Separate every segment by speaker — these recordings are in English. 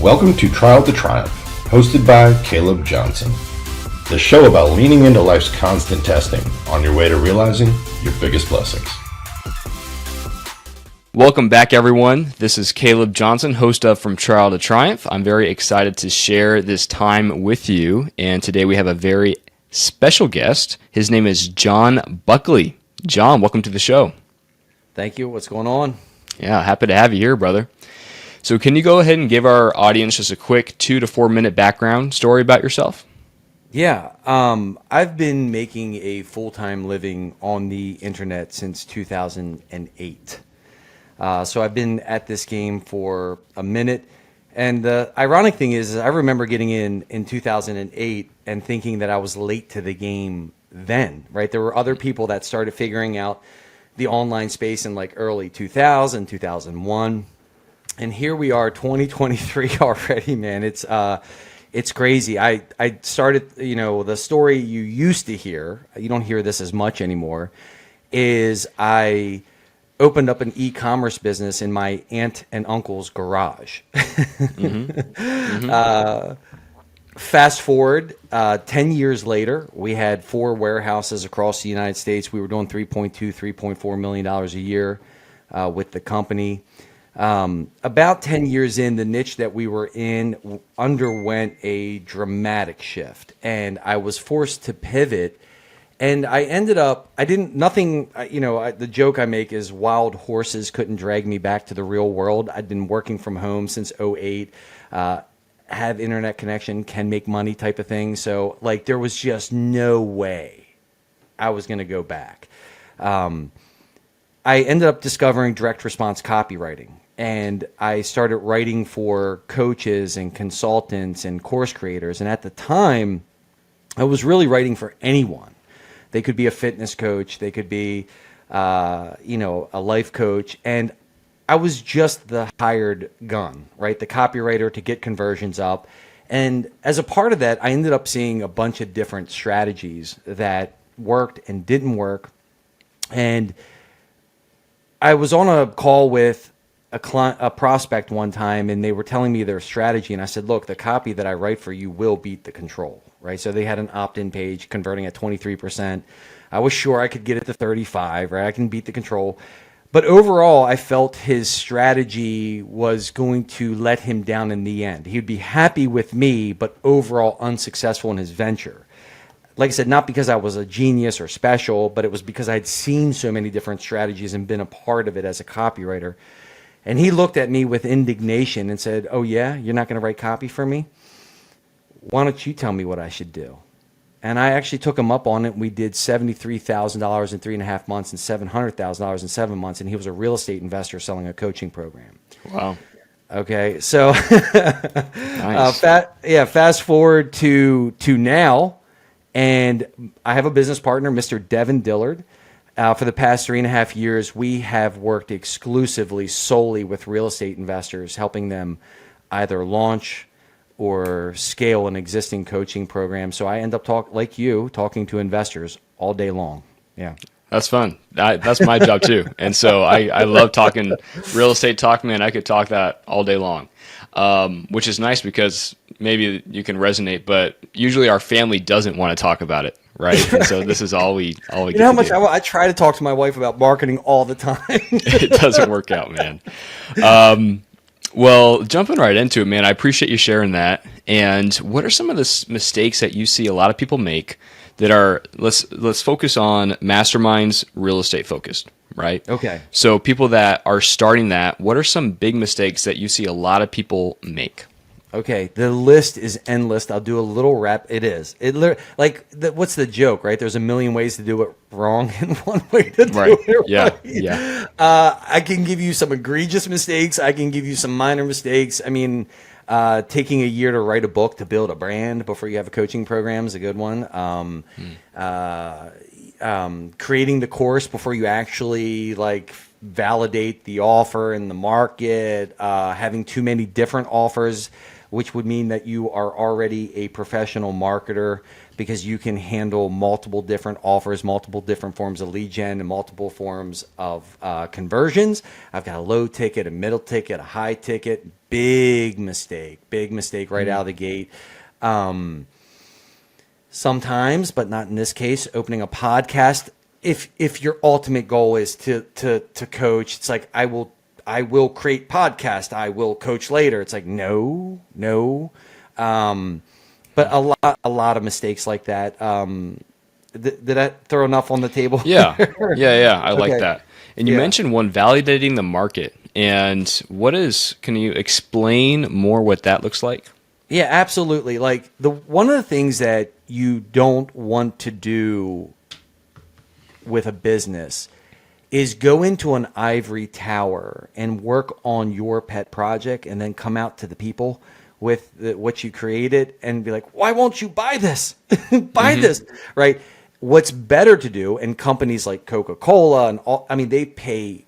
Speaker 1: Welcome to Trial to Triumph, hosted by Caleb Johnson, the show about leaning into life's constant testing on your way to realizing your biggest blessings.
Speaker 2: Welcome back, everyone. This is Caleb Johnson, host of From Trial to Triumph. I'm very excited to share this time with you, and today we have a very special guest. His name is John Buckley. John, welcome to the show.
Speaker 3: Thank you. What's going on?
Speaker 2: Yeah, happy to have you here, brother. So can you go ahead and give our audience just a quick 2 to 4 minute background story about yourself?
Speaker 3: Yeah, I've been making a full-time living on the internet since 2008. So I've been at this game for a minute. And the ironic thing is I remember getting in 2008 and thinking that I was late to the game then, right? There were other people that started figuring out the online space in like early 2000, 2001. And here we are, 2023 already, man. It's crazy. I started, the story you used to hear, you don't hear this as much anymore, is I opened up an e-commerce business in my aunt and uncle's garage. Fast forward 10 years later, we had 4 warehouses across the United States. We were doing $3.4 million a year with the company. About 10 years in, the niche that we were in underwent a dramatic shift, and I was forced to pivot. And I ended up, the joke I make is wild horses couldn't drag me back to the real world. I'd been working from home since '08, have internet connection, can make money type of thing. So like there was just no way I was going to go back. I ended up discovering direct response copywriting. And I started writing for coaches and consultants and course creators. And at the time, I was really writing for anyone. They could be a fitness coach. They could be, a life coach. And I was just the hired gun, right? The copywriter to get conversions up. And as a part of that, I ended up seeing a bunch of different strategies that worked and didn't work. And I was on a call with a prospect one time, and they were telling me their strategy. And I said, look, the copy that I write for you will beat the control, right? So they had an opt-in page converting at 23%. I was sure I could get it to 35, right? I can beat the control. But overall, I felt his strategy was going to let him down in the end. He'd be happy with me, but overall unsuccessful in his venture. Like I said, not because I was a genius or special, but it was because I'd seen so many different strategies and been a part of it as a copywriter. And he looked at me with indignation and said, oh yeah, you're not going to write copy for me? Why don't you tell me what I should do? And I actually took him up on it. We did $73,000 in 3.5 months and $700,000 in 7 months. And he was a real estate investor selling a coaching program.
Speaker 2: Wow.
Speaker 3: Okay, so
Speaker 2: Nice.
Speaker 3: Fast forward to now. And I have a business partner, Mr. Devin Dillard. For the past 3.5 years, we have worked exclusively solely with real estate investors, helping them either launch or scale an existing coaching program. So I end up talking to investors all day long. Yeah.
Speaker 2: That's fun. That's my job too. And so I love talking real estate talk, man. I could talk that all day long, which is nice because maybe you can resonate, but usually our family doesn't want to talk about it. Right. And so this is all we get
Speaker 3: how much
Speaker 2: do.
Speaker 3: I try to talk to my wife about marketing all the time.
Speaker 2: It doesn't work out, man. Well, jumping right into it, man, I appreciate you sharing that. And what are some of the mistakes that you see a lot of people make that are, let's focus on masterminds, real estate focused, right?
Speaker 3: Okay.
Speaker 2: So people that are starting that, what are some big mistakes that you see a lot of people make?
Speaker 3: Okay, the list is endless. I'll do a little wrap. It is. What's the joke, right? There's a million ways to do it wrong and one way to do it right.
Speaker 2: Yeah.
Speaker 3: I can give you some egregious mistakes. I can give you some minor mistakes. I mean, taking a year to write a book to build a brand before you have a coaching program is a good one. Creating the course before you actually validate the offer in the market, having too many different offers, which would mean that you are already a professional marketer because you can handle multiple different offers, multiple different forms of lead gen, and multiple forms of conversions. I've got a low ticket, a middle ticket, a high ticket. Big mistake right out of the gate. Sometimes, but not in this case, opening a podcast. If your ultimate goal is to coach, it's like I will create podcast. I will coach later. It's like no. But a lot of mistakes like that. Did I throw enough on the table?
Speaker 2: Yeah. I like
Speaker 3: Okay.
Speaker 2: that. And you
Speaker 3: Yeah.
Speaker 2: mentioned one, validating the market. And can you explain more what that looks like?
Speaker 3: Yeah, absolutely. Like one of the things that you don't want to do with a business is go into an ivory tower and work on your pet project and then come out to the people with what you created and be like, why won't you buy this? Buy this, right? What's better to do, and companies like Coca-Cola and all, I mean, they pay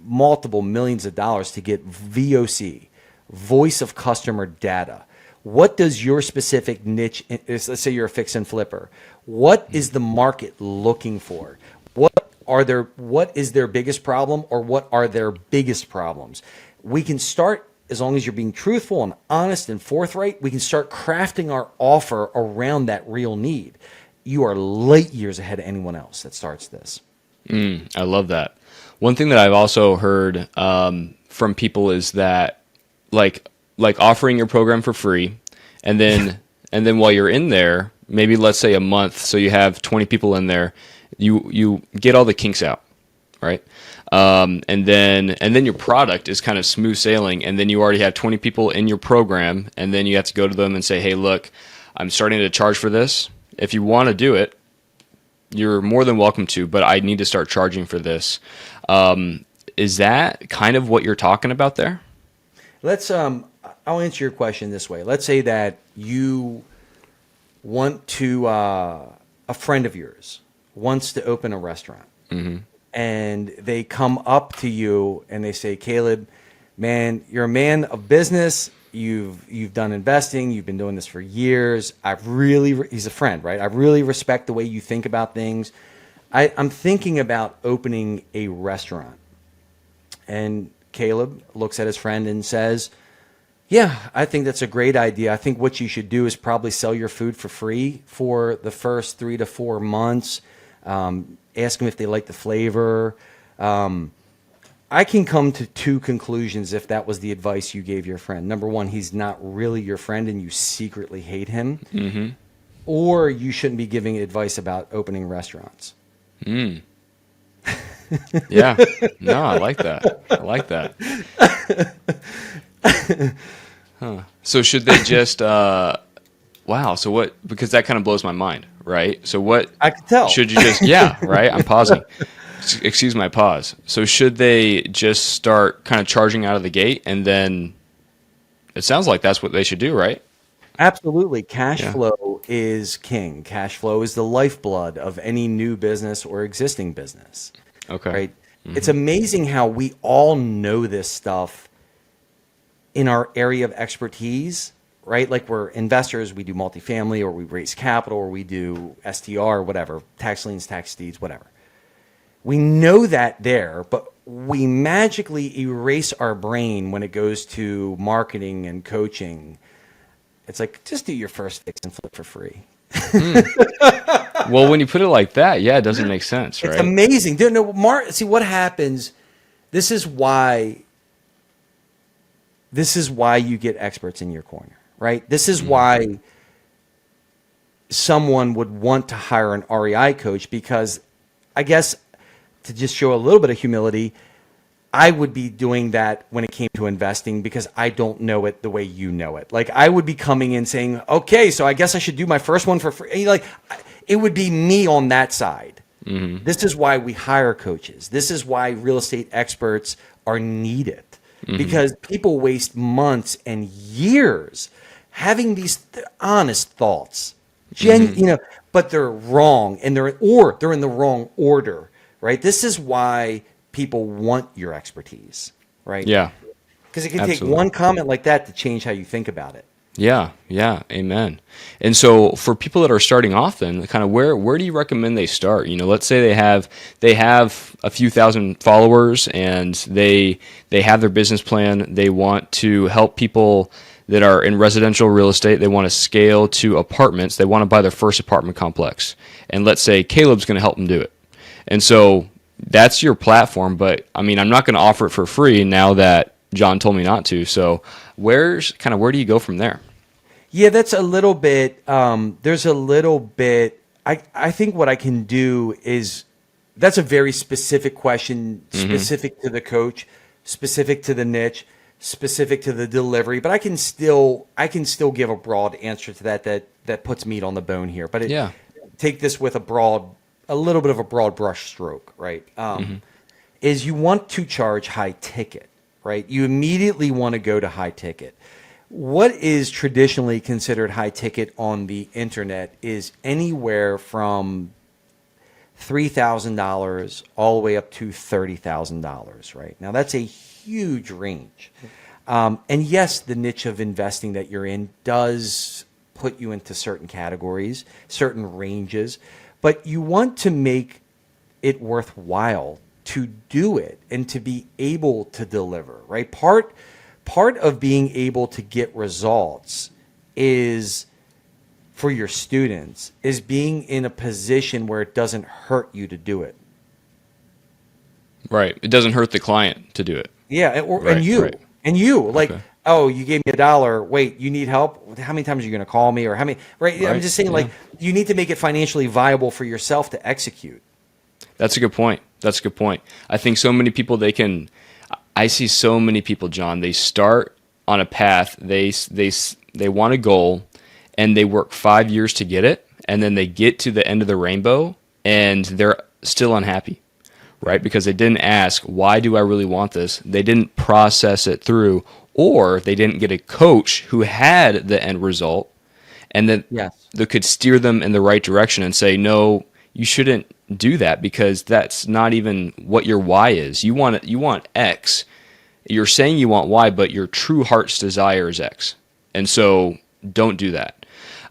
Speaker 3: multiple millions of dollars to get VOC, voice of customer data. What does your specific niche, let's say you're a fix and flipper, what is the market looking for? What is their biggest problem, or what are their biggest problems? We can start, as long as you're being truthful and honest and forthright, we can start crafting our offer around that real need. You are light years ahead of anyone else that starts this.
Speaker 2: I love that. One thing that I've also heard from people is that like offering your program for free, and then while you're in there, maybe let's say a month, so you have 20 people in there, you get all the kinks out, right? And then your product is kind of smooth sailing, and then you already have 20 people in your program, and then you have to go to them and say, hey, look, I'm starting to charge for this. If you want to do it, you're more than welcome to, but I need to start charging for this. Is that kind of what you're talking about there?
Speaker 3: I'll answer your question this way. Let's say that you want to, a friend of yours wants to open a restaurant. Mm-hmm. And they come up to you and they say, Caleb, man, you're a man of business. You've done investing. You've been doing this for years. He's a friend, right? I really respect the way you think about things. I'm thinking about opening a restaurant. And Caleb looks at his friend and says, yeah, I think that's a great idea. I think what you should do is probably sell your food for free for the first 3 to 4 months. Ask them if they like the flavor. I can come to 2 conclusions if that was the advice you gave your friend. Number one, he's not really your friend and you secretly hate him. Mm-hmm. Or you shouldn't be giving advice about opening restaurants.
Speaker 2: Yeah. No, I like that. Huh. So should they just, wow. So what, because that kind of blows my mind, right? So what,
Speaker 3: I can tell.
Speaker 2: Should you just, yeah, right? I'm pausing. Excuse my pause. So should they just start kind of charging out of the gate, and then it sounds like that's what they should do, right?
Speaker 3: Absolutely. Cash flow is king. Cash flow is the lifeblood of any new business or existing business.
Speaker 2: Okay.
Speaker 3: Right? Mm-hmm. It's amazing how we all know this stuff in our area of expertise, right? Like we're investors, we do multifamily, or we raise capital, or we do STR, or whatever, tax liens, tax deeds, whatever. We know that there, but we magically erase our brain when it goes to marketing and coaching. It's like, just do your first fix and flip for free.
Speaker 2: Well, when you put it like that, yeah, it doesn't make sense, right?
Speaker 3: It's amazing. See what happens. This is why you get experts in your corner, right? This is why someone would want to hire an REI coach, because I guess, to just show a little bit of humility, I would be doing that when it came to investing because I don't know it the way you know it. Like I would be coming in saying, okay, so I guess I should do my first one for free. Like it would be me on that side. Mm-hmm. This is why we hire coaches. This is why real estate experts are needed, because people waste months and years having these honest thoughts, but they're wrong, and they're in the wrong order. Right? This is why people want your expertise, right?
Speaker 2: Yeah.
Speaker 3: Because it can take
Speaker 2: Absolutely.
Speaker 3: one comment like that to change how you think about it.
Speaker 2: Yeah, yeah, amen. And so for people that are starting off, then kind of where do you recommend they start? Let's say they have a few thousand followers and they have their business plan. They want to help people that are in residential real estate. They want to scale to apartments. They want to buy their first apartment complex. And let's say Caleb's going to help them do it. And so that's your platform. But I mean, I'm not going to offer it for free now that John told me not to. So where do you go from there?
Speaker 3: Yeah, that's a little bit. There's a little bit. I think what I can do is that's a very specific question, specific to the coach, specific to the niche, specific to the delivery. But I can still give a broad answer to that puts meat on the bone here. But
Speaker 2: Yeah.
Speaker 3: take this with a little bit of a broad brush stroke, right? Is you want to charge high ticket, right? You immediately want to go to high ticket. What is traditionally considered high ticket on the internet is anywhere from $3,000 all the way up to $30,000, right? Now that's a huge range. And yes, the niche of investing that you're in does put you into certain categories, certain ranges, but you want to make it worthwhile to do it and to be able to deliver, right? Part of being able to get results is for your students is being in a position where it doesn't hurt you to do it.
Speaker 2: Right. It doesn't hurt the client to do it.
Speaker 3: Yeah,
Speaker 2: Right,
Speaker 3: and you like,
Speaker 2: Okay.
Speaker 3: oh, you gave me $1. Wait, you need help? How many times are you going to call me, or how many? Right. I'm
Speaker 2: Right,
Speaker 3: just saying, like,
Speaker 2: yeah.
Speaker 3: you need to make it financially viable for yourself to execute.
Speaker 2: That's a good point. I think so many people I see so many people, John, they start on a path, they want a goal and they work 5 years to get it. And then they get to the end of the rainbow and they're still unhappy, right? Because they didn't ask, why do I really want this? They didn't process it through, or they didn't get a coach who had the end result and that could steer them in the right direction and say, no, you shouldn't do that because that's not even what your why is. You want X. You're saying you want Y, but your true heart's desire is X. And so don't do that.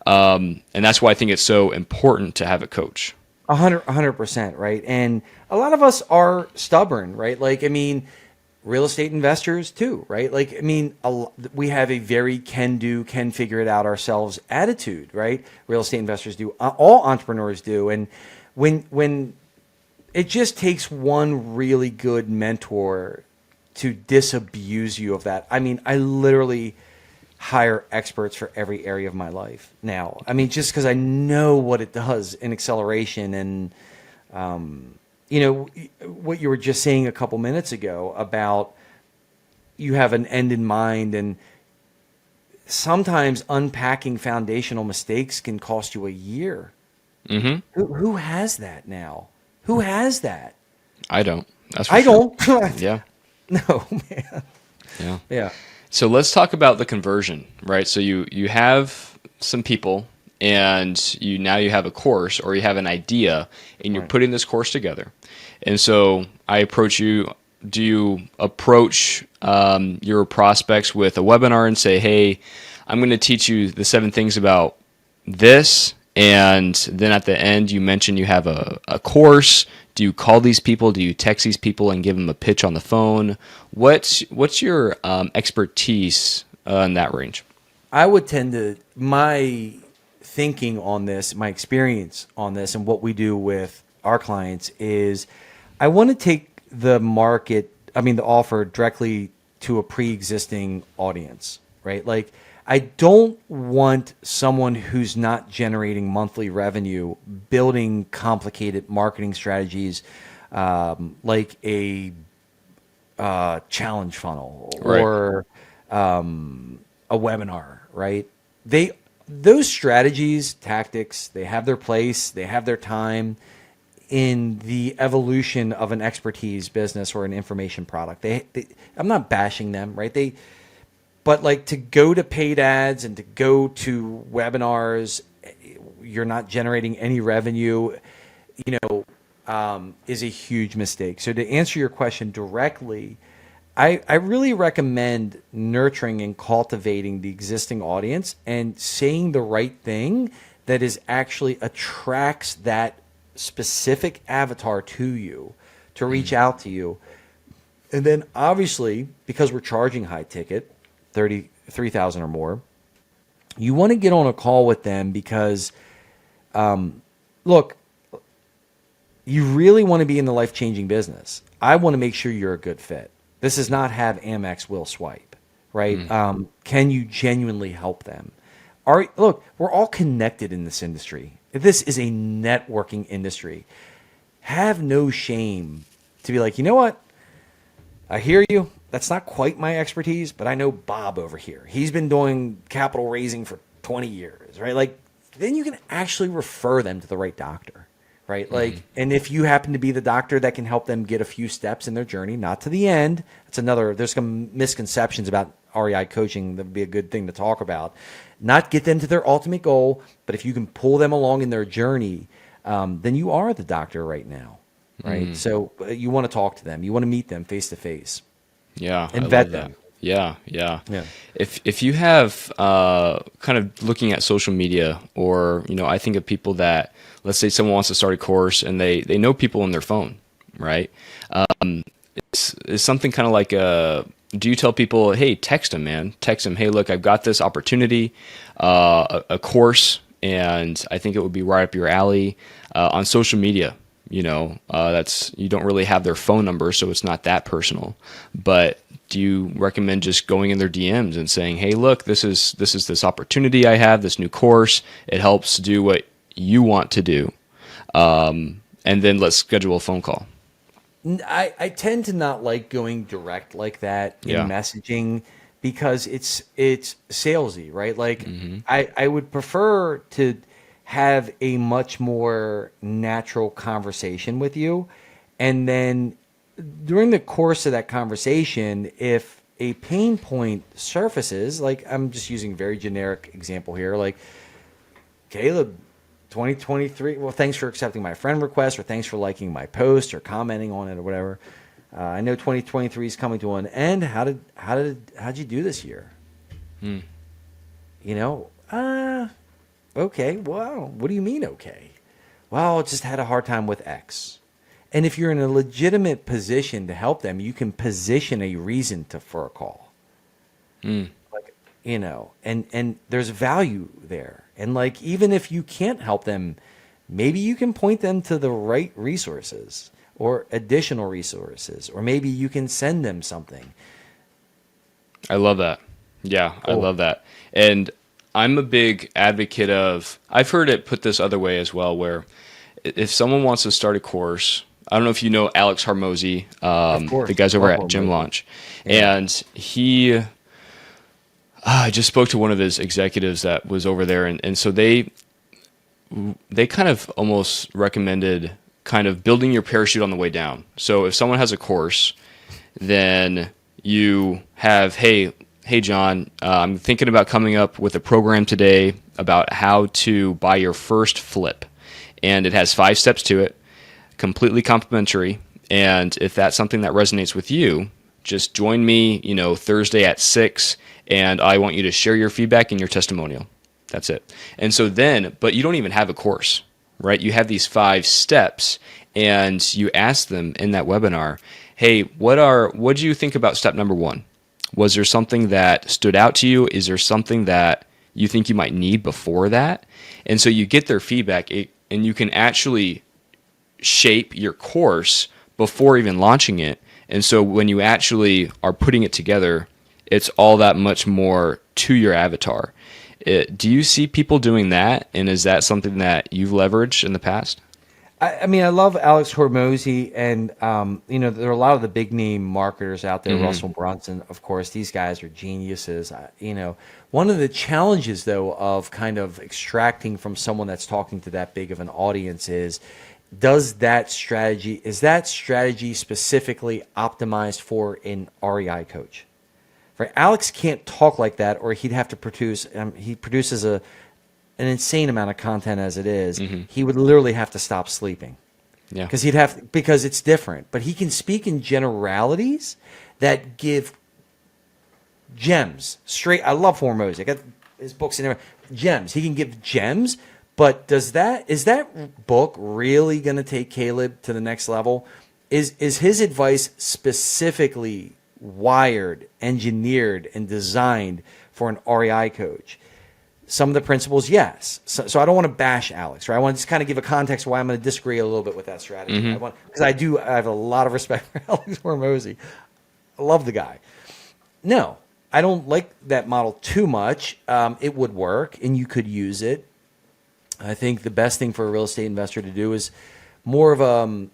Speaker 2: And that's why I think it's so important to have a coach.
Speaker 3: 100%, right? And a lot of us are stubborn, right? Like, I mean, real estate investors too, right? Like, I mean, we have a very can figure it out ourselves attitude, right? Real estate investors do. All entrepreneurs do. And when it just takes one really good mentor to disabuse you of that. I mean, I literally hire experts for every area of my life now. I mean, just because I know what it does in acceleration and, what you were just saying a couple minutes ago about you have an end in mind, and sometimes unpacking foundational mistakes can cost you a year.
Speaker 2: Mm-hmm.
Speaker 3: Who has that now? Who has that?
Speaker 2: I don't. That's for
Speaker 3: I
Speaker 2: sure.
Speaker 3: don't.
Speaker 2: Yeah.
Speaker 3: No, man.
Speaker 2: Yeah.
Speaker 3: Yeah.
Speaker 2: So let's talk about the conversion, right? So you have some people and you have a course or you have an idea and you're putting this course together. And so I approach you. Do you approach your prospects with a webinar and say, hey, I'm going to teach you the 7 things about this, and then at the end you mention you have a course? Do you call these people? Do you text these people and give them a pitch on the phone? What's your expertise in that range?
Speaker 3: I would tend to, my thinking on this, my experience on this, and what we do with our clients is I want to take the offer directly to a pre-existing audience, right? Like, I don't want someone who's not generating monthly revenue building complicated marketing strategies like a challenge funnel or a webinar, right? Those strategies, tactics, they have their place, they have their time in the evolution of an expertise business or an information product. I'm not bashing them, right? But like, to go to paid ads and to go to webinars, you're not generating any revenue. is a huge mistake. So to answer your question directly, I really recommend nurturing and cultivating the existing audience and saying the right thing that is actually attracts that specific avatar to you to reach out to you. And then obviously, because we're charging high ticket, 33,000 or more, you want to get on a call with them because, look, you really want to be in the life-changing business. I want to make sure you're a good fit. This is not have Amex will swipe, right? Can you genuinely help them? Look, we're all connected in this industry. This is a networking industry. Have no shame to be like, you know what? I hear you. That's not quite my expertise, but I know Bob over here. He's been doing capital raising for 20 years, right? Like, then you can actually refer them to the right doctor, right? Like, and if you happen to be the doctor that can help them get a few steps in their journey, not to the end, there's some misconceptions about REI coaching that would be a good thing to talk about. Not get them to their ultimate goal, but if you can pull them along in their journey, then you are the doctor right now, right? So you want to talk to them. You want to meet them face to face.
Speaker 2: Yeah,
Speaker 3: and
Speaker 2: I
Speaker 3: vet
Speaker 2: love
Speaker 3: them.
Speaker 2: that. Yeah.
Speaker 3: Yeah.
Speaker 2: If you have kind of looking at social media, or I think of people that, let's say someone wants to start a course and they know people on their phone, right? It's something kind of like do you tell people, hey, text them, man, hey, look, I've got this opportunity, a course, and I think it would be right up your alley on social media. That's, you don't really have their phone number, so it's not that personal. But do you recommend just going in their DMs and saying, hey, look, this is this opportunity I have, this new course. It helps do what you want to do. And then let's schedule a phone call.
Speaker 3: I tend to not like going direct like that in messaging because it's salesy, right? Like I would prefer to have a much more natural conversation with you. And then during the course of that conversation, if a pain point surfaces, like I'm just using a very generic example here, like Caleb, 2023, well, thanks for accepting my friend request, or thanks for liking my post or commenting on it or whatever. I know 2023 is coming to an end. How'd you do this year? Okay, well, what do you mean okay? Well, just had a hard time with X. And if you're in a legitimate position to help them, you can position a reason for a call. Like, and there's value there. And like, even if you can't help them, maybe you can point them to the right resources or additional resources, or maybe you can send them something.
Speaker 2: I love that. Yeah, cool. I love that. And I'm a big advocate of, I've heard it put this other way as well, where if someone wants to start a course, I don't know if you know Alex Hormozi, the guys over at Gym Launch. Yeah. And I just spoke to one of his executives that was over there. And so they kind of almost recommended kind of building your parachute on the way down. So if someone has a course, then you have, hey, John, I'm thinking about coming up with a program today about how to buy your first flip. And it has 5 steps to it, completely complimentary. And if that's something that resonates with you, just join me, Thursday at 6, and I want you to share your feedback and your testimonial. That's it. And so then, but you don't even have a course, right? You have these 5 steps, and you ask them in that webinar, hey, what do you think about step number 1? Was there something that stood out to you? Is there something that you think you might need before that? And so you get their feedback, and you can actually shape your course before even launching it. And so when you actually are putting it together, it's all that much more to your avatar. Do you see people doing that? And is that something that you've leveraged in the past?
Speaker 3: I mean, I love Alex Hormozi, and there are a lot of the big name marketers out there. Russell Brunson, of course. These guys are geniuses. One of the challenges, though, of kind of extracting from someone that's talking to that big of an audience is that strategy specifically optimized for an REI coach? Right? Alex can't talk like that, or he'd have to produce. He produces an insane amount of content as it is. He would literally have to stop sleeping.
Speaker 2: Yeah.
Speaker 3: Because it's different. But he can speak in generalities that give gems. Straight. I love Hormozy. I got his books in there. Gems. He can give gems. But is that book really going to take Caleb to the next level? Is his advice specifically wired, engineered, and designed for an REI coach? Some of the principles, yes. So I don't want to bash Alex, right? I want to just kind of give a context why I'm going to disagree a little bit with that strategy. Because I have a lot of respect for Alex Hormozy. I love the guy. No, I don't like that model too much. It would work, and you could use it. I think the best thing for a real estate investor to do is more of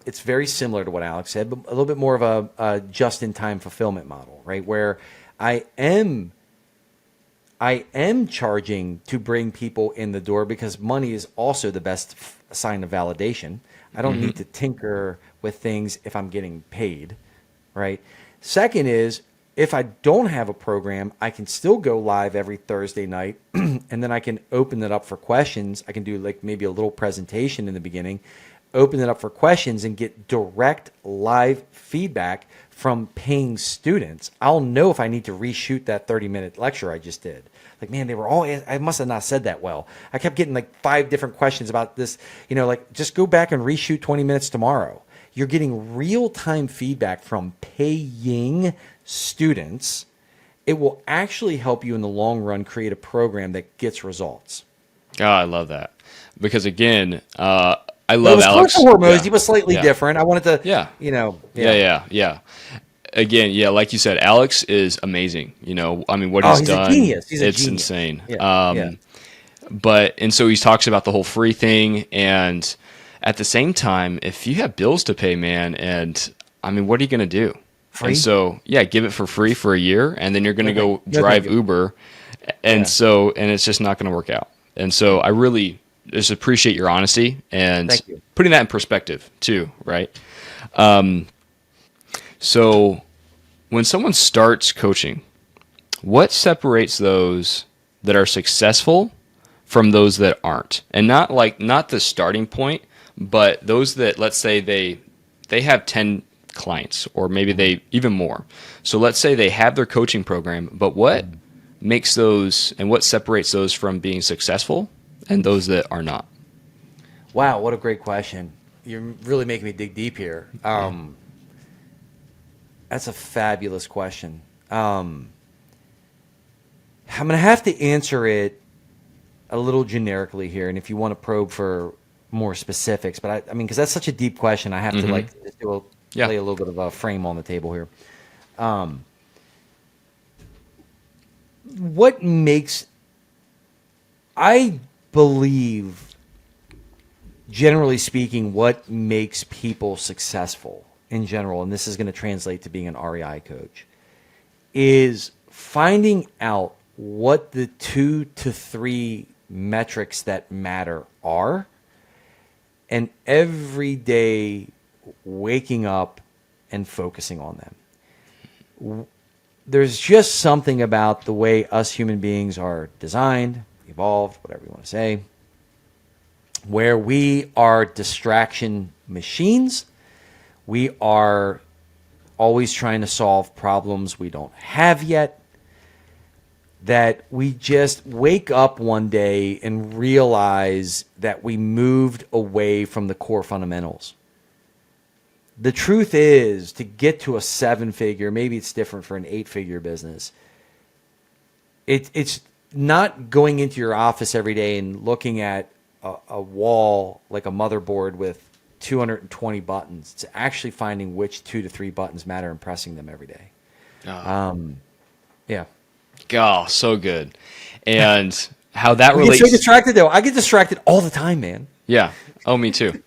Speaker 3: it's very similar to what Alex said, but a little bit more of a just-in-time fulfillment model, right? Where I am charging to bring people in the door because money is also the best sign of validation. I don't need to tinker with things if I'm getting paid, right? Second is, if I don't have a program, I can still go live every Thursday night, and then I can open it up for questions. I can do like maybe a little presentation in the beginning, open it up for questions, and get direct live feedback from paying students. I'll know if I need to reshoot that 30-minute lecture I just did. Like, man, I must have not said that well. I kept getting like 5 different questions about this, like just go back and reshoot 20 minutes tomorrow. You're getting real-time feedback from paying students. It will actually help you in the long run create a program that gets results.
Speaker 2: Oh, I love that. Because again, I love Alex.
Speaker 3: Hormozy. He was slightly different. I wanted to,
Speaker 2: Yeah. Again, like you said, Alex is amazing. What he's done,
Speaker 3: a genius. He's a
Speaker 2: it's
Speaker 3: genius.
Speaker 2: Insane.
Speaker 3: Yeah.
Speaker 2: And so he talks about the whole free thing, and at the same time, if you have bills to pay, man, and what are you going to do?
Speaker 3: Free?
Speaker 2: And so, give it for free for a year, and then you're going to go drive Uber, and it's just not going to work out. And so I really just appreciate your honesty and putting that in perspective too, right? So when someone starts coaching, what separates those that are successful from those that aren't? And not the starting point, but those that, let's say they have 10 clients, or maybe they even more. So let's say they have their coaching program, but what makes those and what separates those from being successful and those that are not?
Speaker 3: Wow, what a great question. You're really making me dig deep here. That's a fabulous question. I'm going to have to answer it a little generically here, and if you want to probe for more specifics, but because that's such a deep question, I have to lay a little bit of a frame on the table here. I believe, generally speaking, what makes people successful in general, and this is going to translate to being an REI coach, is finding out what the 2 to 3 metrics that matter are, and every day waking up and focusing on them. There's just something about the way us human beings are designed, evolved, whatever you want to say, where we are distraction machines. We are always trying to solve problems we don't have yet, that we just wake up one day and realize that we moved away from the core fundamentals. The truth is, to get to a 7-figure, maybe it's different for an 8-figure business, it's not going into your office every day and looking at a wall like a motherboard with 220 buttons. It's actually finding which 2 to 3 buttons matter and pressing them every day. Yeah.
Speaker 2: Oh, so good. And how that relates.
Speaker 3: You get so distracted, though. I get distracted all the time, man.
Speaker 2: Yeah. Oh, me too.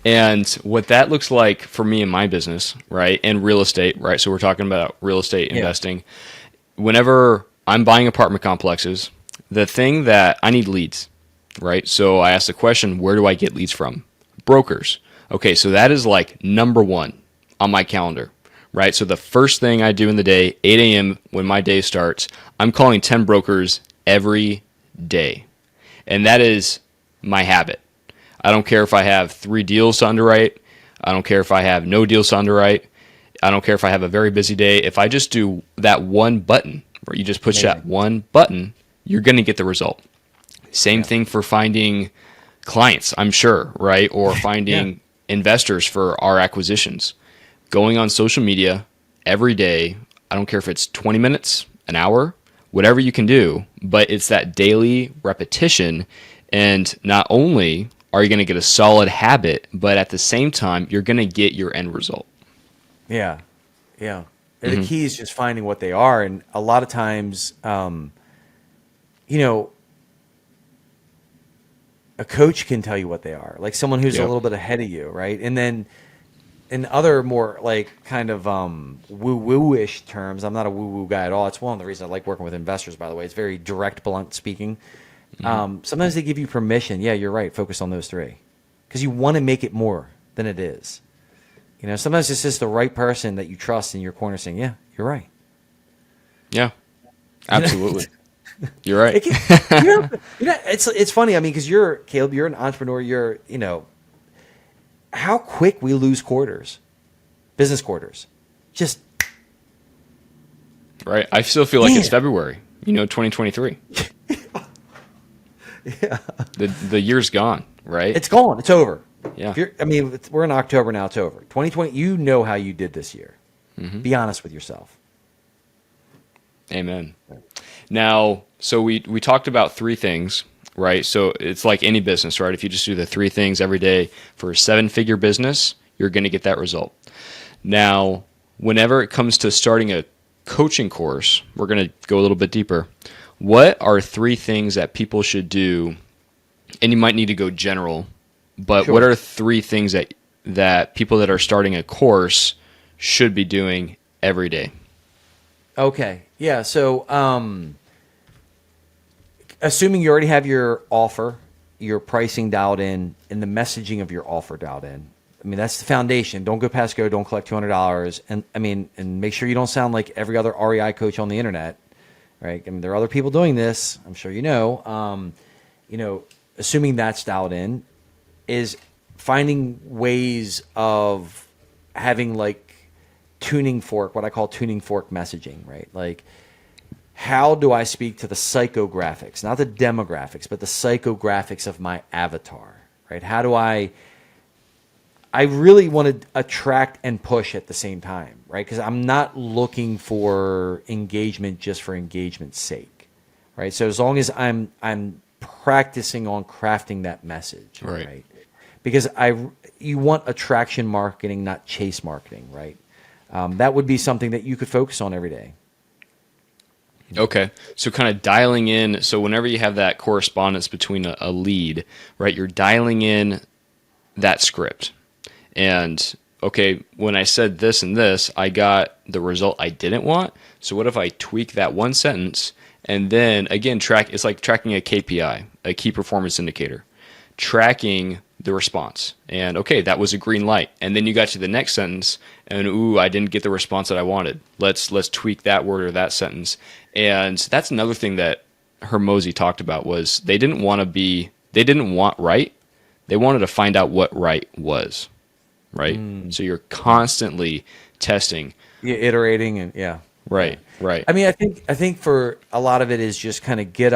Speaker 2: And what that looks like for me in my business, right, and real estate, right? So we're talking about real estate investing. Whenever I'm buying apartment complexes, the thing that I need leads, right? So I ask the question, where do I get leads from? Brokers. Okay, so that is like number 1 on my calendar, right? So the first thing I do in the day, 8 a.m. when my day starts, I'm calling 10 brokers every day. And that is my habit. I don't care if I have 3 deals to underwrite. I don't care if I have no deals to underwrite. I don't care if I have a very busy day. If I just do that one button, where you just push that one button, you're going to get the result. Same thing for finding clients, I'm sure, right? Or finding investors for our acquisitions. Going on social media every day, I don't care if it's 20 minutes, an hour, whatever you can do, but it's that daily repetition. And not only are you going to get a solid habit, but at the same time, you're going to get your end result.
Speaker 3: Yeah. Yeah. And the key is just finding what they are. And a lot of times, you know, a coach can tell you what they are, like someone who's a little bit ahead of you, right? And then in other more like kind of woo-woo-ish terms, I'm not a woo-woo guy at all. It's one of the reasons I like working with investors, by the way. It's very direct, blunt speaking. Sometimes they give you permission. Yeah, you're right. Focus on those three because you want to make it more than it is. You know, sometimes it's just the right person that you trust in your corner saying, yeah, you're right.
Speaker 2: Yeah, absolutely. You're right.
Speaker 3: It's funny. I mean, because Caleb, you're an entrepreneur. You're, you know, how quick we lose quarters, business quarters. Just
Speaker 2: right. I still feel like it's February, 2023.
Speaker 3: Yeah.
Speaker 2: The year's gone, right?
Speaker 3: It's gone. It's over.
Speaker 2: Yeah.
Speaker 3: We're in October now. It's over. 2020. You know how you did this year. Be honest with yourself.
Speaker 2: Amen. Now, so we talked about three things, right? So it's like any business, right? If you just do the three things every day for a 7-figure business, you're going to get that result. Now, whenever it comes to starting a coaching course, we're going to go a little bit deeper. What are three things that people should do? And you might need to go general, but what are three things that people that are starting a course should be doing every day?
Speaker 3: Okay. Yeah. So, assuming you already have your offer, your pricing dialed in, and the messaging of your offer dialed in. I mean, that's the foundation. Don't go past go. Don't collect $200. And make sure you don't sound like every other REI coach on the internet, right? I mean, there are other people doing this. I'm sure you know. Assuming that's dialed in, is finding ways of having like what I call tuning fork messaging, right? Like, how do I speak to the psychographics, not the demographics, but the psychographics of my avatar, right? How do I really want to attract and push at the same time, right? Because I'm not looking for engagement just for engagement's sake, right? So as long as I'm practicing on crafting that message, right? Because you want attraction marketing, not chase marketing, right? That would be something that you could focus on every day.
Speaker 2: Okay. So kind of dialing in. So whenever you have that correspondence between a lead, right, you're dialing in that script. And, okay, when I said this and this, I got the result I didn't want. So what if I tweak that one sentence and then, again, it's like tracking a KPI, a key performance indicator, tracking the response. And okay, that was a green light. And then you got to the next sentence and I didn't get the response that I wanted. Let's tweak that word or that sentence. And that's another thing that Hermosi talked about was they didn't want right. They wanted to find out what right was. Right? So you're constantly testing.
Speaker 3: Yeah, iterating and yeah.
Speaker 2: Right.
Speaker 3: I mean, I think for a lot of it is just kind of get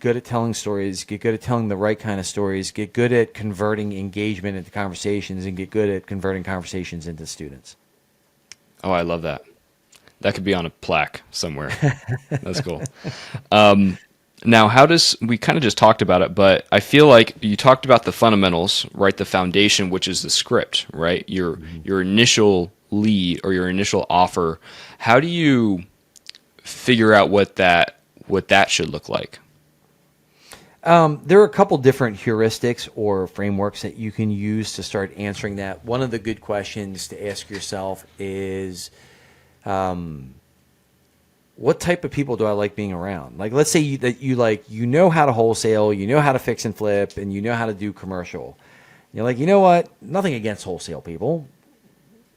Speaker 3: good at telling stories, get good at telling the right kind of stories, get good at converting engagement into conversations, and get good at converting conversations into students.
Speaker 2: Oh, I love that. That could be on a plaque somewhere. That's cool. Now, we kind of just talked about it, but I feel like you talked about the fundamentals, right? The foundation, which is the script, right? Your initial lead or your initial offer. How do you figure out what that should look like?
Speaker 3: There are a couple different heuristics or frameworks that you can use to start answering that. One of the good questions to ask yourself is, what type of people do I like being around? Like, let's say you know how to wholesale, you know how to fix and flip, and you know how to do commercial. You're like, you know what? Nothing against wholesale people.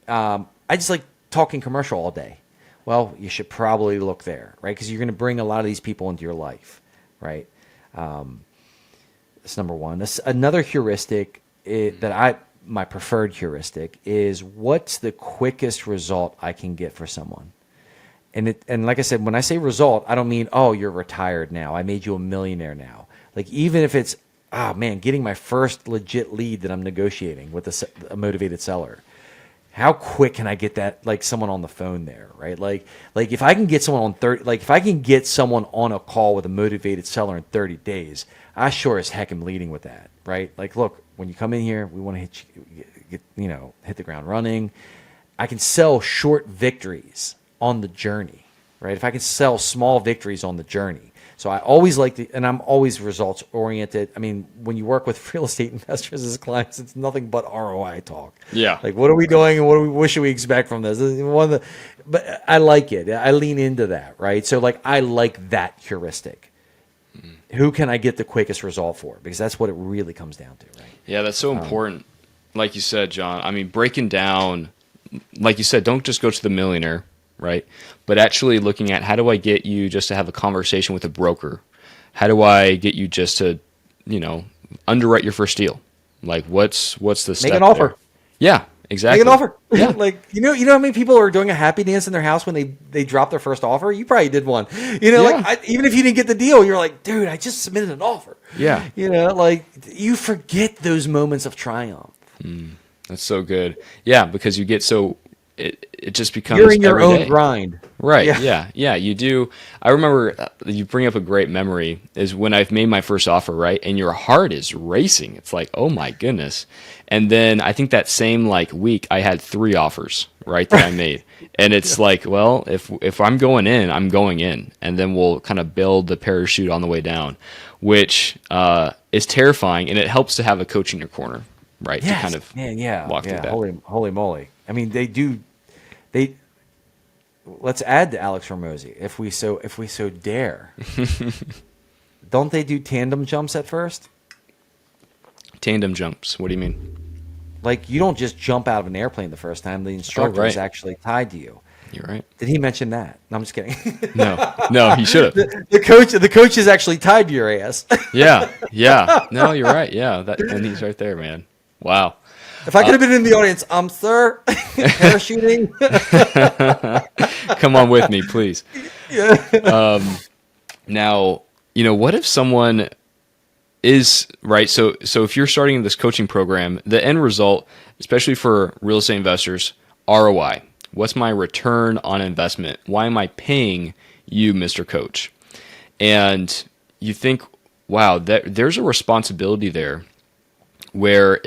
Speaker 3: I just like talking commercial all day. Well, you should probably look there, right? Because you're going to bring a lot of these people into your life, right? That's number one. Another heuristic that my preferred heuristic is what's the quickest result I can get for someone. And like I said, when I say result, I don't mean, oh, you're retired now, I made you a millionaire now. Like, even if it's, oh man, getting my first legit lead that I'm negotiating with a motivated seller. How quick can I get that, like, someone on the phone there, right? Like if I can get someone if I can get someone on a call with a motivated seller in 30 days, I sure as heck am leading with that, right? Like, look, when you come in here, we want to hit the ground running. I can sell short victories on the journey, right? If I can sell small victories on the journey. So I always and I'm always results oriented. I mean, when you work with real estate investors as clients, it's nothing but ROI talk.
Speaker 2: Yeah.
Speaker 3: Like, what are we doing and what should we expect from this? But I like it. I lean into that, right? So, like, I like that heuristic. Who can I get the quickest result for? Because that's what it really comes down to, right?
Speaker 2: Yeah, that's so important. Like you said, John, I mean, breaking down, like you said, don't just go to the millionaire, right? But actually looking at, how do I get you just to have a conversation with a broker? How do I get you just to, underwrite your first deal? Like, what's the step
Speaker 3: Make an offer.
Speaker 2: there? Yeah, exactly.
Speaker 3: Make an offer.
Speaker 2: Yeah.
Speaker 3: Like, you know how many people are doing a happy dance in their house when they drop their first offer? You probably did one. Even if you didn't get the deal, you're like, dude, I just submitted an offer.
Speaker 2: Yeah.
Speaker 3: Like, you forget those moments of triumph.
Speaker 2: That's so good. Yeah, because you get so it just becomes
Speaker 3: You're in your
Speaker 2: every
Speaker 3: own
Speaker 2: day.
Speaker 3: grind.
Speaker 2: Right. Yeah, you do. I remember you bring up a great memory is when I've made my first offer, right? And your heart is racing. It's like, oh my goodness. And then I think that same week I had 3 offers, right, that I made. And it's like, well, if I'm going in, I'm going in. And then we'll kind of build the parachute on the way down, which is terrifying. And it helps to have a coach in your corner, right?
Speaker 3: Yes.
Speaker 2: To kind of walk through that.
Speaker 3: Holy moly. I mean, let's add to Alex Hormozy, if we so dare. Don't they do tandem jumps at first?
Speaker 2: Tandem jumps. What do you mean?
Speaker 3: Like, you don't just jump out of an airplane the first time. The instructor is actually tied to you.
Speaker 2: You're right.
Speaker 3: Did he mention that? No, I'm just kidding.
Speaker 2: No, he should have.
Speaker 3: The coach is actually tied to your ass.
Speaker 2: Yeah. No, you're right. Yeah, and he's right there, man. Wow.
Speaker 3: If I could have been in the audience, sir, parachuting.
Speaker 2: Come on with me, please. Yeah. Now, what if someone is right? So if you're starting this coaching program, the end result, especially for real estate investors, ROI. What's my return on investment? Why am I paying you, Mr. Coach? And you think, wow, there's a responsibility there where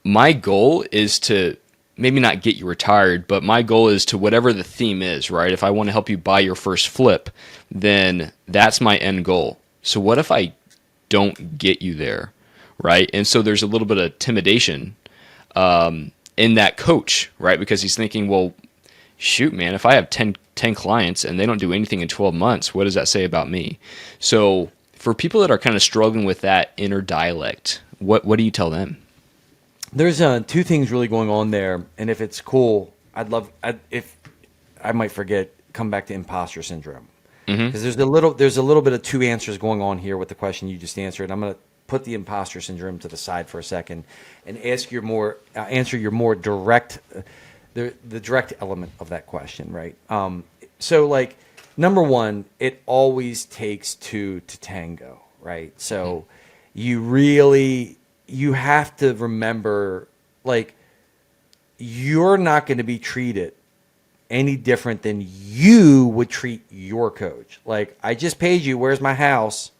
Speaker 2: my goal is to maybe not get you retired, but my goal is to whatever the theme is, right? If I want to help you buy your first flip, then that's my end goal. So what if I don't get you there, right? And so there's a little bit of intimidation in that coach, right? Because he's thinking, well, shoot, man, if I have 10 clients and they don't do anything in 12 months, what does that say about me? So for people that are kind of struggling with that inner dialect, what do you tell them?
Speaker 3: There's 2 things really going on there, and if it's cool, if I might forget, come back to imposter syndrome, because there's a little bit of 2 answers going on here with the question you just answered. I'm going to put the imposter syndrome to the side for a second and answer your more direct, the direct element of that question, right? So, like, number one, it always takes 2 to tango, right? So you have to remember, like, you're not going to be treated any different than you would treat your coach. Like, I just paid you. Where's my house?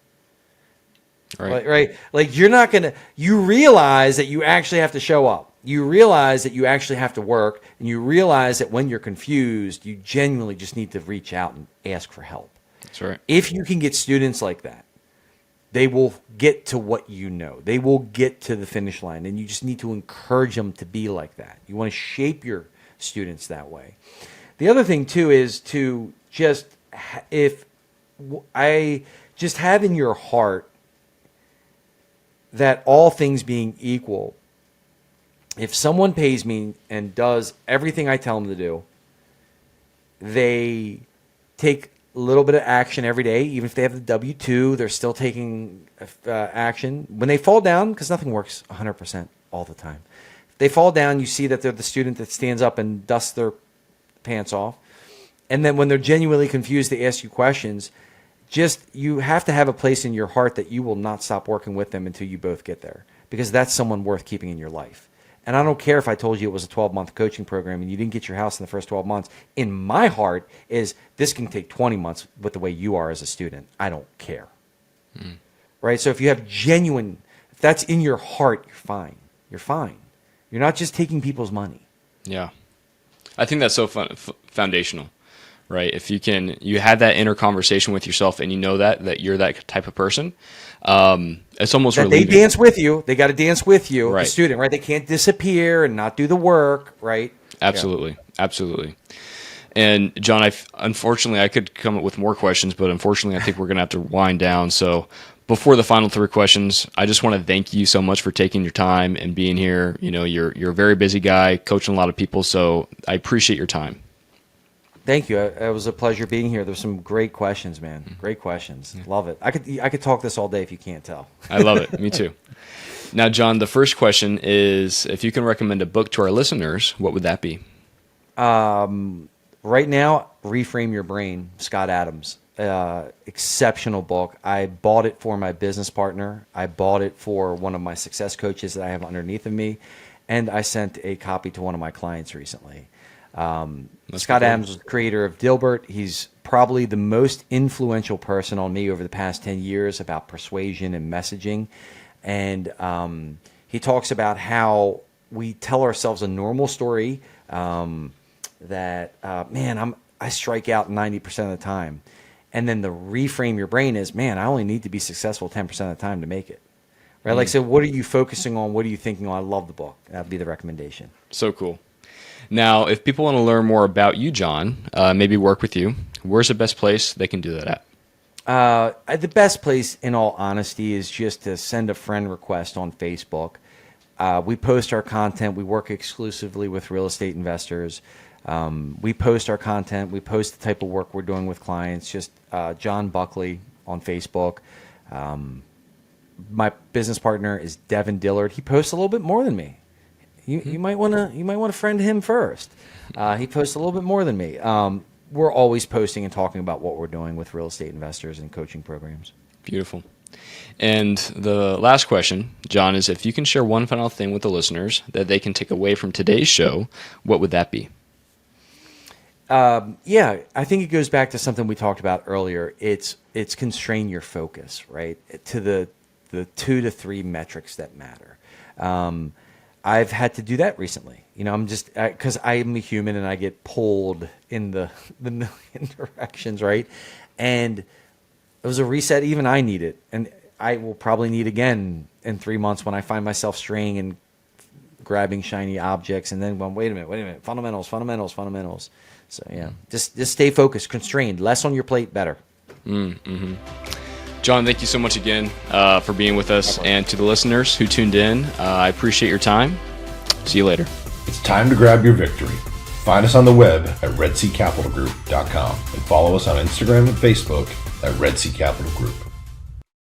Speaker 3: Right. Like, you're not going to, you realize that you actually have to show up. You realize that you actually have to work, and you realize that when you're confused, you genuinely just need to reach out and ask for help.
Speaker 2: That's right.
Speaker 3: If you can get students like that, they will get to what you know. They will get to the finish line, and you just need to encourage them to be like that. You want to shape your students that way. The other thing, too, is to just have in your heart that all things being equal, if someone pays me and does everything I tell them to do, they take a little bit of action every day. Even if they have the W-2, they're still taking action. When they fall down, because nothing works 100% all the time. If they fall down, you see that they're the student that stands up and dusts their pants off. And then when they're genuinely confused, they ask you questions. You have to have a place in your heart that you will not stop working with them until you both get there, because that's someone worth keeping in your life. And I don't care if I told you it was a 12-month coaching program and you didn't get your house in the first 12 months. In my heart is this can take 20 months with the way you are as a student. I don't care. Right? So if you have if that's in your heart, you're fine. You're fine. You're not just taking people's money.
Speaker 2: Yeah. I think that's so foundational, right? If you had that inner conversation with yourself and you know that you're that type of person, it's almost
Speaker 3: that
Speaker 2: relieving.
Speaker 3: they dance with you. They got to dance with you,
Speaker 2: right.
Speaker 3: The student, right? They can't disappear and not do the work, right?
Speaker 2: Absolutely. Yeah. Absolutely. And John, unfortunately, I could come up with more questions, but unfortunately, I think we're going to have to wind down. So before the final 3 questions, I just want to thank you so much for taking your time and being here. You're a very busy guy, coaching a lot of people, so I appreciate your time.
Speaker 3: Thank you. It was a pleasure being here. There's some great questions, man. Great questions. Yeah. Love it. I could talk this all day if you can't tell.
Speaker 2: I love it. Me too. Now, John, the first question is, if you can recommend a book to our listeners, what would that be?
Speaker 3: Right now, Reframe Your Brain, Scott Adams. Exceptional book. I bought it for my business partner. I bought it for one of my success coaches that I have underneath of me. And I sent a copy to one of my clients recently. Scott Adams was the creator of Dilbert. He's probably the most influential person on me over the past 10 years about persuasion and messaging. And he talks about how we tell ourselves a normal story that, I strike out 90% of the time. And then the reframe your brain is, man, I only need to be successful 10% of the time to make it. Right? Like, so what are you focusing on? What are you thinking on? I love the book. That'd be the recommendation.
Speaker 2: So cool. Now, if people want to learn more about you, John, maybe work with you, where's the best place they can do that at?
Speaker 3: The best place, in all honesty, is just to send a friend request on Facebook. We post our content. We work exclusively with real estate investors. We post our content. We post the type of work we're doing with clients. Just John Buckley on Facebook. My business partner is Devin Dillard. He posts a little bit more than me. You might want to friend him first. He posts a little bit more than me. We're always posting and talking about what we're doing with real estate investors and coaching programs.
Speaker 2: Beautiful. And the last question, John, is if you can share one final thing with the listeners that they can take away from today's show, what would that be?
Speaker 3: I think it goes back to something we talked about earlier. It's constrain your focus, right, to the 2 to 3 metrics that matter. I've had to do that recently. I'm just because I'm a human and I get pulled in the million directions, right? And it was a reset. Even I need it, and I will probably need again in 3 months when I find myself straying and grabbing shiny objects, and then going, wait a minute, fundamentals. So just stay focused, constrained, less on your plate, better.
Speaker 2: Mm-hmm. John, thank you so much again for being with us. And to the listeners who tuned in, I appreciate your time. See you later.
Speaker 1: It's time to grab your victory. Find us on the web at redseacapitalgroup.com and follow us on Instagram and Facebook at Red Sea Capital Group.